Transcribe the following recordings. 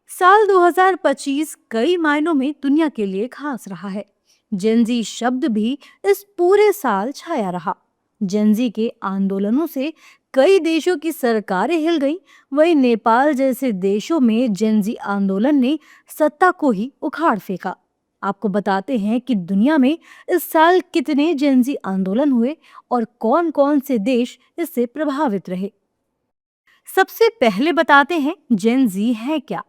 साल 2025 कई मायनों में दुनिया के लिए खास रहा है। जेंजी शब्द भी इस पूरे साल छाया रहा। जेंजी के आंदोलनों से कई देशों की सरकारें हिल गईं। वहीं नेपाल जैसे देशों में जेंजी आंदोलन ने सत्ता को ही उखाड़ फेंका। आपको बताते हैं कि दुनिया में इस साल कितने जेंजी आंदोलन हुए और कौन-कौन से देश इससे प्रभावित रहे। सबसे पहले बताते हैं जेंजी है क्या।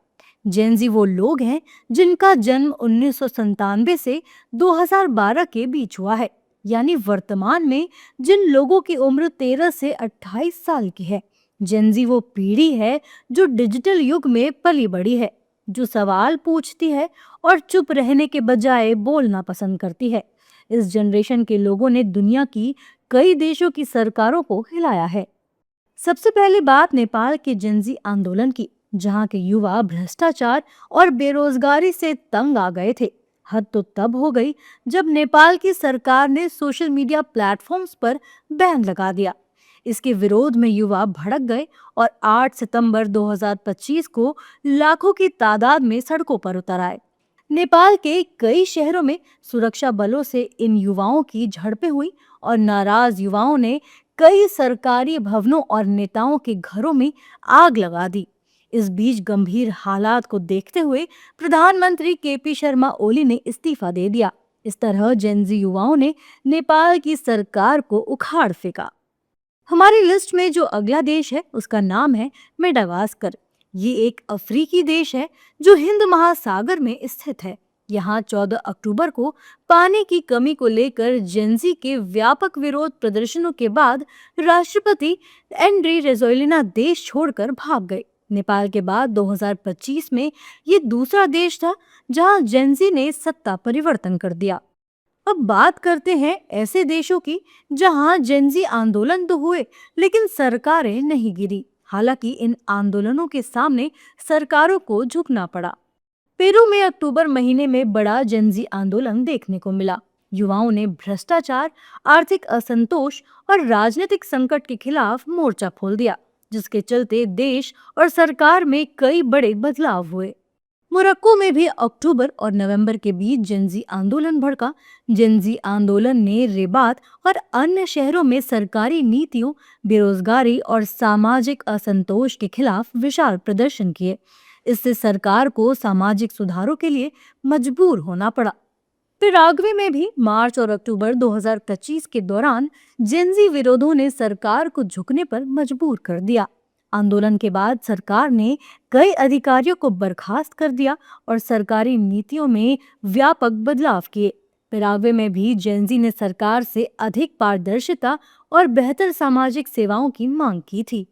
जेनजी वो लोग हैं जिनका जन्म 1997 से 2012 के बीच हुआ है, यानी वर्तमान में जिन लोगों की उम्र 13 से 28 साल की है। जेनजी वो पीढ़ी है जो डिजिटल युग में पली बड़ी है, जो सवाल पूछती है और चुप रहने के बजाय बोलना पसंद करती है। इस जनरेशन के लोगों ने दुनिया की कई देशों की सरकारों को हिलाया है। सबसे पहले बात नेपाल के जिंजी आंदोलन की, जहां के युवा भ्रष्टाचार और बेरोजगारी से तंग आ गए थे। हद तो तब हो गई जब नेपाल की सरकार ने सोशल मीडिया प्लेटफॉर्म्स पर बैन लगा दिया। इसके विरोध में युवा भड़क गए और 8 सितंबर 2025 को लाखों की तादाद में सड़कों पर उतर आए। नेपाल के कई शहरों में सुरक्षा बलों से इन युवाओं की झड़पें हुई और नाराज युवाओं ने कई सरकारी भवनों और नेताओं के घरों में आग लगा दी। इस बीच गंभीर हालात को देखते हुए प्रधानमंत्री केपी शर्मा ओली ने इस्तीफा दे दिया। इस तरह जेनजी युवाओं ने नेपाल की सरकार को उखाड़ फेंका। हमारी लिस्ट में जो अगला देश है उसका नाम है मेडागास्कर। ये एक अफ्रीकी देश है जो हिंद महासागर में स्थित है। यहाँ 14 अक्टूबर को पानी की कमी को लेकर जेंजी के व्यापक विरोध प्रदर्शनों के बाद राष्ट्रपति एंड्री रेजोलिना देश छोड़कर भाग गए। नेपाल के बाद 2025 में ये दूसरा देश था जहां जेंजी ने सत्ता परिवर्तन कर दिया। अब बात करते हैं ऐसे देशों की जहां जेंजी आंदोलन तो हुए लेकिन सरकारें नहीं गिरी। हालांकि इन आंदोलनों के सामने सरकारों को झुकना पड़ा। पेरू में अक्टूबर महीने में बड़ा जेंजी आंदोलन देखने को मिला। युवाओं ने भ्रष्टाचार, आर्थिक असंतोष और राजनीतिक संकट के खिलाफ मोर्चा खोल दिया, जिसके चलते देश और सरकार में कई बड़े बदलाव हुए। मोरक्को में भी अक्टूबर और नवंबर के बीच जेंजी आंदोलन भड़का। जेंजी आंदोलन ने रेबात और अन्य शहरों में सरकारी नीतियों, बेरोजगारी और सामाजिक असंतोष के खिलाफ विशाल प्रदर्शन किए। इससे सरकार को सामाजिक सुधारों के लिए मजबूर होना पड़ा। पिराग्वे में भी मार्च और अक्टूबर 2025 के दौरान जेंजी विरोधों ने सरकार को झुकने पर मजबूर कर दिया। आंदोलन के बाद सरकार ने कई अधिकारियों को बर्खास्त कर दिया और सरकारी नीतियों में व्यापक बदलाव किए। पिराग्वे में भी जेंजी ने सरकार से अधिक पारदर्शिता और बेहतर सामाजिक सेवाओं की मांग की थी।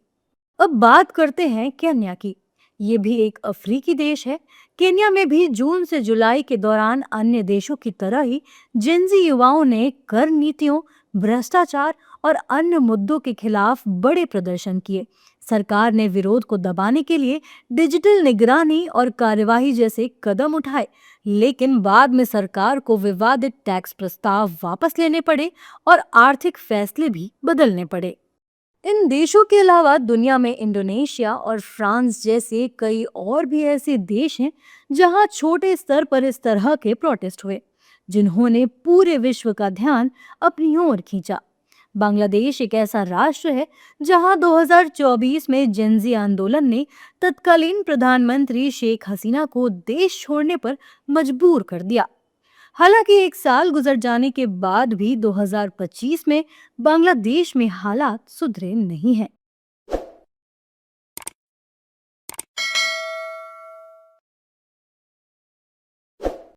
अब बात करते हैं केन्या की। ये भी एक अफ्रीकी देश है। केन्या में भी जून से जुलाई के दौरान अन्य देशों की तरह ही जेंजी युवाओं ने कर नीतियों, भ्रष्टाचार और अन्य मुद्दों के खिलाफ बड़े प्रदर्शन किए। सरकार ने विरोध को दबाने के लिए डिजिटल निगरानी और कार्यवाही जैसे कदम उठाए, लेकिन बाद में सरकार को विवादित टैक्स प्रस्ताव वापस लेने पड़े और आर्थिक फैसले भी बदलने पड़े। इन देशों के अलावा दुनिया में इंडोनेशिया और फ्रांस जैसे कई और भी ऐसे देश हैं जहां छोटे स्तर पर इस तरह के प्रोटेस्ट हुए, जिन्होंने पूरे विश्व का ध्यान अपनी ओर खींचा। बांग्लादेश एक ऐसा राष्ट्र है जहां 2024 में जेंजी आंदोलन ने तत्कालीन प्रधानमंत्री शेख हसीना को देश छोड़ने पर मजबूर कर दिया। हालांकि एक साल गुजर जाने के बाद भी 2025 में बांग्लादेश में हालात सुधरे नहीं हैं।